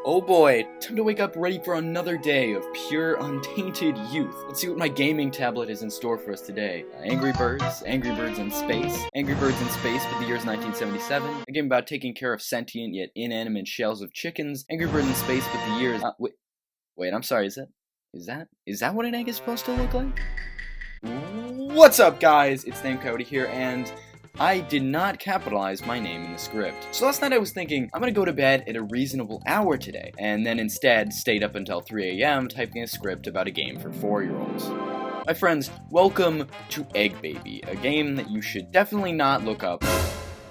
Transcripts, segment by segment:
Oh boy, time to wake up ready for another day of pure, untainted youth. Let's see what my gaming tablet is in store for us today. Angry Birds in Space. Angry Birds in Space, but the year is 1977. A game about taking care of sentient yet inanimate shells of chickens. Angry Birds in Space, but the year is... wait, I'm sorry, is that what an egg is supposed to look like? What's up, guys? It's Name Cody here, and I did not capitalize my name in the script. So last night I was thinking, I'm gonna go to bed at a reasonable hour today, and then instead stayed up until 3 AM typing a script about a game for 4-year-olds. My friends, welcome to Egg Baby, a game that you should definitely not look up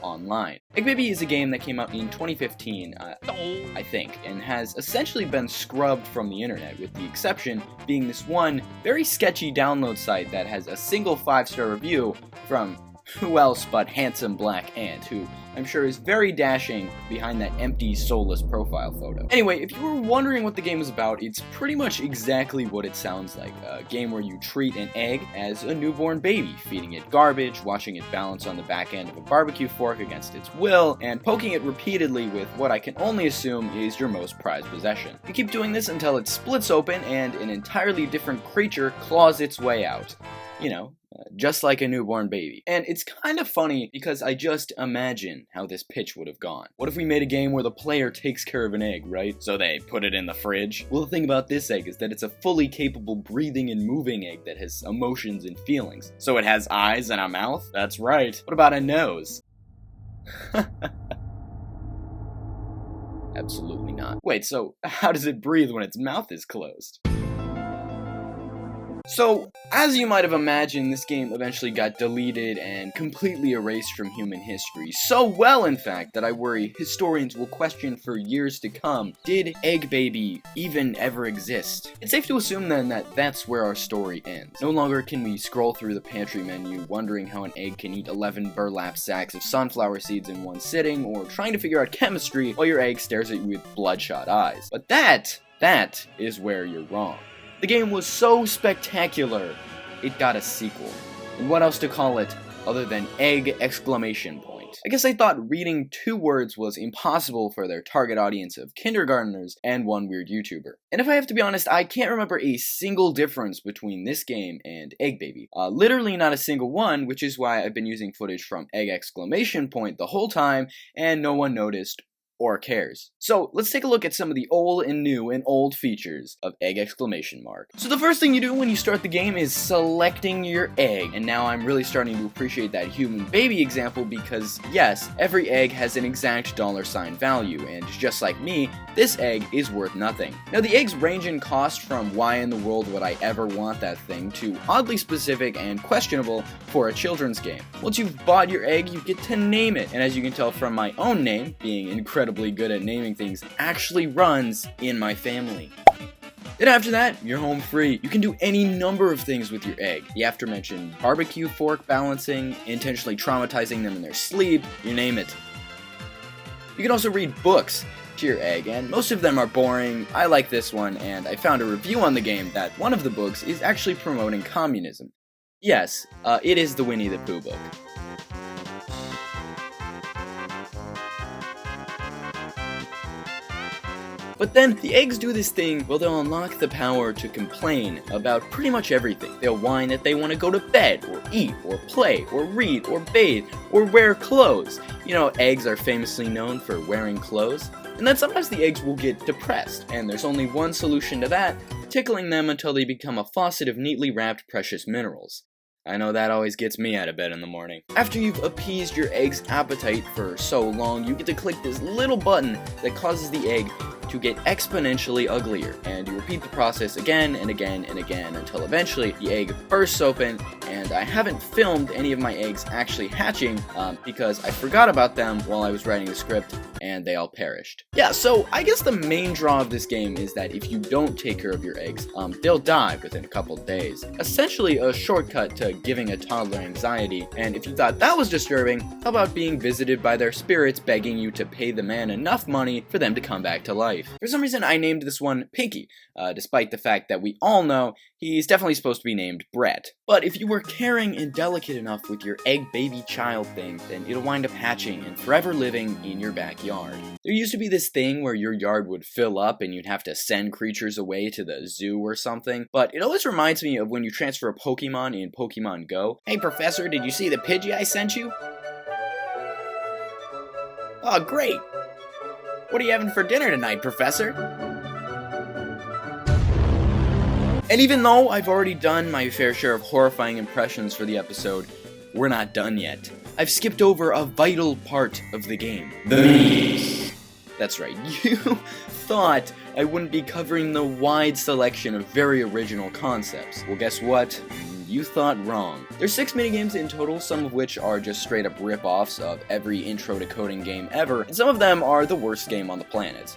online. Egg Baby is a game that came out in 2015, I think, and has essentially been scrubbed from the internet, with the exception being this one very sketchy download site that has a single 5-star review from who else but Handsome Black Ant, who I'm sure is very dashing behind that empty, soulless profile photo. Anyway, if you were wondering what the game is about, it's pretty much exactly what it sounds like. A game where you treat an egg as a newborn baby, feeding it garbage, watching it balance on the back end of a barbecue fork against its will, and poking it repeatedly with what I can only assume is your most prized possession. You keep doing this until it splits open and an entirely different creature claws its way out. You know, just like a newborn baby. And it's kind of funny because I just imagine how this pitch would have gone. What if we made a game where the player takes care of an egg, right? So they put it in the fridge? Well, the thing about this egg is that it's a fully capable breathing and moving egg that has emotions and feelings. So it has eyes and a mouth? That's right. What about a nose? Absolutely not. Wait, so how does it breathe when its mouth is closed? So, as you might have imagined, this game eventually got deleted and completely erased from human history. So well, in fact, that I worry historians will question for years to come, did Egg Baby even ever exist? It's safe to assume then that that's where our story ends. No longer can we scroll through the pantry menu wondering how an egg can eat 11 burlap sacks of sunflower seeds in one sitting, or trying to figure out chemistry while your egg stares at you with bloodshot eyes. But that is where you're wrong. The game was so spectacular, it got a sequel. And what else to call it other than Egg! Exclamation point. I guess I thought reading 2 words was impossible for their target audience of kindergartners and one weird YouTuber. And if I have to be honest, I can't remember a single difference between this game and Egg Baby. Literally not a single one, which is why I've been using footage from Egg! Exclamation point the whole time, and no one noticed or cares. So let's take a look at some of the old and new and old features of Egg! Exclamation mark. So the first thing you do when you start the game is selecting your egg, and now I'm really starting to appreciate that human baby example because yes, every egg has an exact $sign value, and just like me, this egg is worth nothing. Now the eggs range in cost from why in the world would I ever want that thing to oddly specific and questionable for a children's game. Once you've bought your egg, you get to name it, and as you can tell from my own name, being incredibly good at naming things, actually runs in my family. Then after that, you're home free. You can do any number of things with your egg. The aforementioned barbecue fork balancing, intentionally traumatizing them in their sleep, you name it. You can also read books to your egg, and most of them are boring. I like this one, and I found a review on the game that one of the books is actually promoting communism. Yes, it is the Winnie the Pooh book. But then, the eggs do this thing where they'll unlock the power to complain about pretty much everything. They'll whine that they want to go to bed, or eat, or play, or read, or bathe, or wear clothes. You know, eggs are famously known for wearing clothes. And then sometimes the eggs will get depressed, and there's only one solution to that, tickling them until they become a faucet of neatly wrapped precious minerals. I know that always gets me out of bed in the morning. After you've appeased your egg's appetite for so long, you get to click this little button that causes the egg to get exponentially uglier, and you repeat the process again and again and again until eventually the egg bursts open. And I haven't filmed any of my eggs actually hatching because I forgot about them while I was writing the script and they all perished. Yeah, so I guess the main draw of this game is that if you don't take care of your eggs, they'll die within a couple days. Essentially a shortcut to giving a toddler anxiety, and if you thought that was disturbing, how about being visited by their spirits begging you to pay the man enough money for them to come back to life? life. For some reason, I named this one Pinky, despite the fact that we all know he's definitely supposed to be named Brett. But if you were caring and delicate enough with your egg baby child thing, then it'll wind up hatching and forever living in your backyard. There used to be this thing where your yard would fill up and you'd have to send creatures away to the zoo or something, but it always reminds me of when you transfer a Pokemon in Pokemon Go. Hey Professor, did you see the Pidgey I sent you? Oh great! What are you having for dinner tonight, Professor? And even though I've already done my fair share of horrifying impressions for the episode, we're not done yet. I've skipped over a vital part of the game. The Minigames. That's right, you thought I wouldn't be covering the wide selection of very original concepts. Well, guess what? You thought wrong. There's 6 minigames in total, some of which are just straight up rip-offs of every intro to coding game ever, and some of them are the worst game on the planet.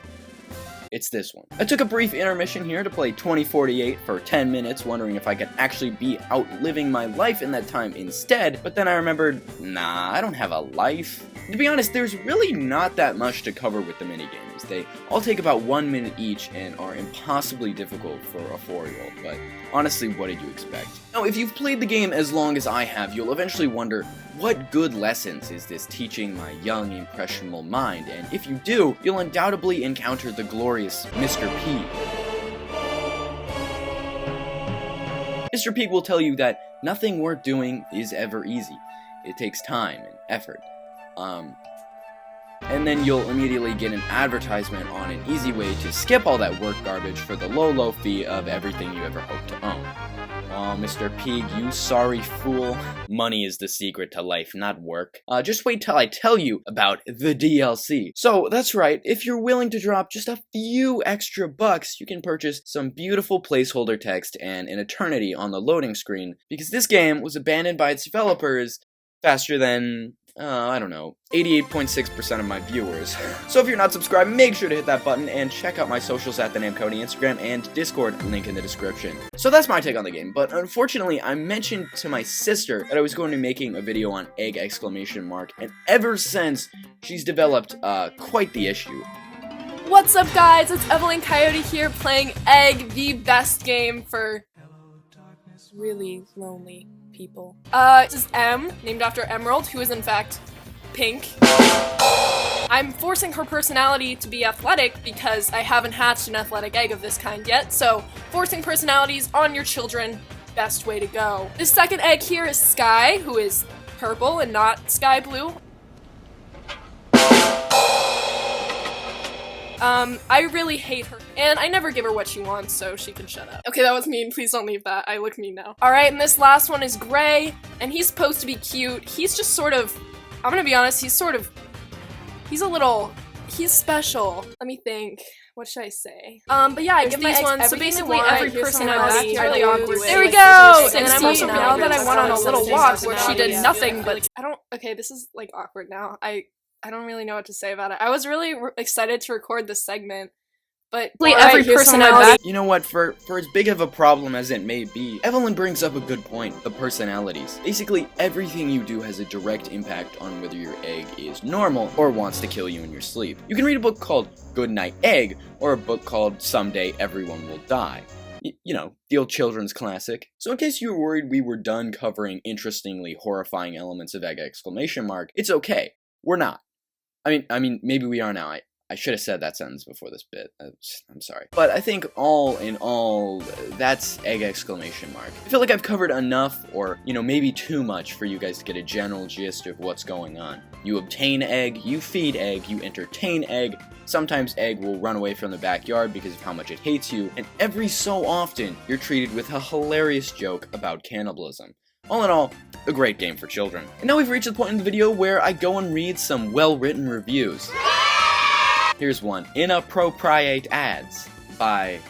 It's this one. I took a brief intermission here to play 2048 for 10 minutes, wondering if I could actually be out living my life in that time instead, but then I remembered, nah, I don't have a life. To be honest, there's really not that much to cover with the minigames. They all take about 1 minute each and are impossibly difficult for a 4-year-old, but honestly, what did you expect? Now, if you've played the game as long as I have, you'll eventually wonder, what good lessons is this teaching my young, impressionable mind? And if you do, you'll undoubtedly encounter the glorious Mr. P. Mr. P will tell you that nothing worth doing is ever easy. It takes time and effort. And then you'll immediately get an advertisement on an easy way to skip all that work garbage for the low fee of everything you ever hoped to own. Oh, Mr. Pig, you sorry fool. Money is the secret to life, not work. Just wait till I tell you about the DLC. So, that's right, if you're willing to drop just a few extra bucks, you can purchase some beautiful placeholder text and an eternity on the loading screen, because this game was abandoned by its developers faster than, I don't know, 88.6% of my viewers. So if you're not subscribed, make sure to hit that button and check out my socials at the name Cody, Instagram and Discord, link in the description. So that's my take on the game, but unfortunately I mentioned to my sister that I was going to be making a video on egg exclamation mark, and ever since, she's developed quite the issue. What's up guys, it's Evelyn Coyote here playing Egg, the best game for really lonely people. This is M, named after Emerald, who is in fact pink. I'm forcing her personality to be athletic because I haven't hatched an athletic egg of this kind yet, so forcing personalities on your children, best way to go. This second egg here is Sky, who is purple and not sky blue. I really hate her, and I never give her what she wants, so she can shut up. Okay, that was mean, please don't leave that, I look mean now. Alright, and this last one is Gray, and he's supposed to be cute. He's just sort of, I'm gonna be honest, he's special. Let me think. What should I say? But yeah, I give these ones, so basically every personality. Really awkward. There we go! And I'm also, now that I went on a little walk where she did nothing, but okay, this is like awkward now. I don't really know what to say about it. I was really excited to record this segment, but every personality. You know what, for as big of a problem as it may be, Evelyn brings up a good point, the personalities. Basically, everything you do has a direct impact on whether your egg is normal or wants to kill you in your sleep. You can read a book called Good Night Egg, or a book called Someday Everyone Will Die. You know, the old children's classic. So in case you were worried we were done covering interestingly horrifying elements of egg exclamation mark, it's okay. We're not. I mean, maybe we are now. I should have said that sentence before this bit. I'm sorry. But I think all in all, that's egg exclamation mark. I feel like I've covered enough, or, you know, maybe too much for you guys to get a general gist of what's going on. You obtain egg, you feed egg, you entertain egg. Sometimes egg will run away from the backyard because of how much it hates you, and every so often, you're treated with a hilarious joke about cannibalism. All in all, a great game for children. And now we've reached the point in the video where I go and read some well-written reviews. Here's one. Inappropriate ads by,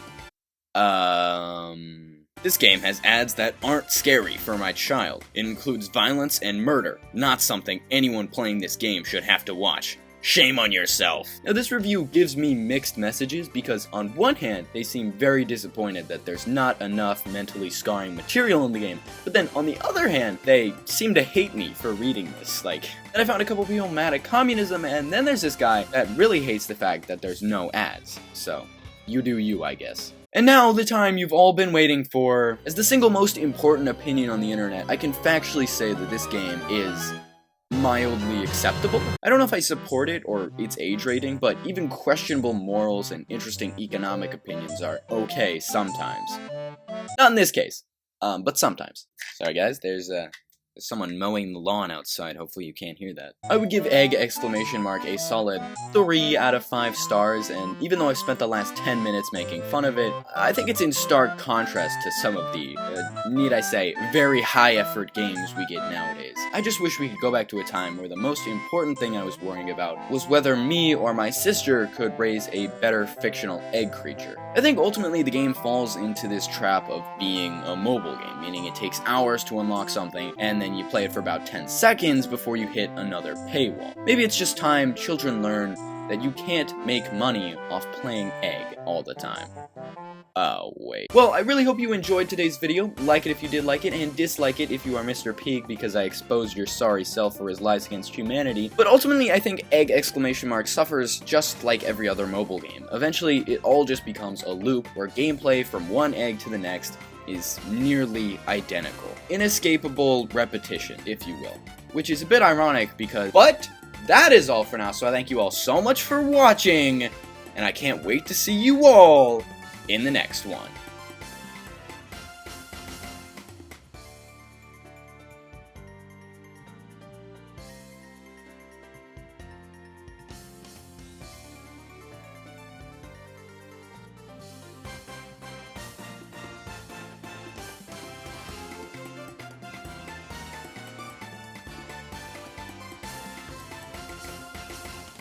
This game has ads that aren't scary for my child. It includes violence and murder, not something anyone playing this game should have to watch. Shame on yourself. Now this review gives me mixed messages because on one hand, they seem very disappointed that there's not enough mentally scarring material in the game, but then on the other hand, they seem to hate me for reading this. Like, and I found a couple people mad at communism, and then there's this guy that really hates the fact that there's no ads. So, you do you, I guess. And now, the time you've all been waiting for. As the single most important opinion on the internet, I can factually say that this game is mildly acceptable. I don't know if I support it or its age rating, but even questionable morals and interesting economic opinions are okay sometimes. Not in this case, but sometimes. Sorry guys, there's someone mowing the lawn outside. Hopefully you can't hear that. I would give Egg exclamation mark a solid 3 out of 5 stars, and even though I've spent the last 10 minutes making fun of it, I think it's in stark contrast to some of the, need I say, very high effort games we get nowadays. I just wish we could go back to a time where the most important thing I was worrying about was whether me or my sister could raise a better fictional egg creature. I think ultimately the game falls into this trap of being a mobile game, meaning it takes hours to unlock something, and then you play it for about 10 seconds before you hit another paywall. Maybe it's just time children learn that you can't make money off playing Egg all the time. Oh, wait. Well, I really hope you enjoyed today's video. Like it if you did like it, and dislike it if you are Mr. Pig because I exposed your sorry self for his lies against humanity. But ultimately, I think Egg exclamation mark suffers just like every other mobile game. Eventually, it all just becomes a loop where gameplay from one egg to the next is nearly identical. Inescapable repetition, if you will. Which is a bit ironic because... But that is all for now, so I thank you all so much for watching, and I can't wait to see you all in the next one.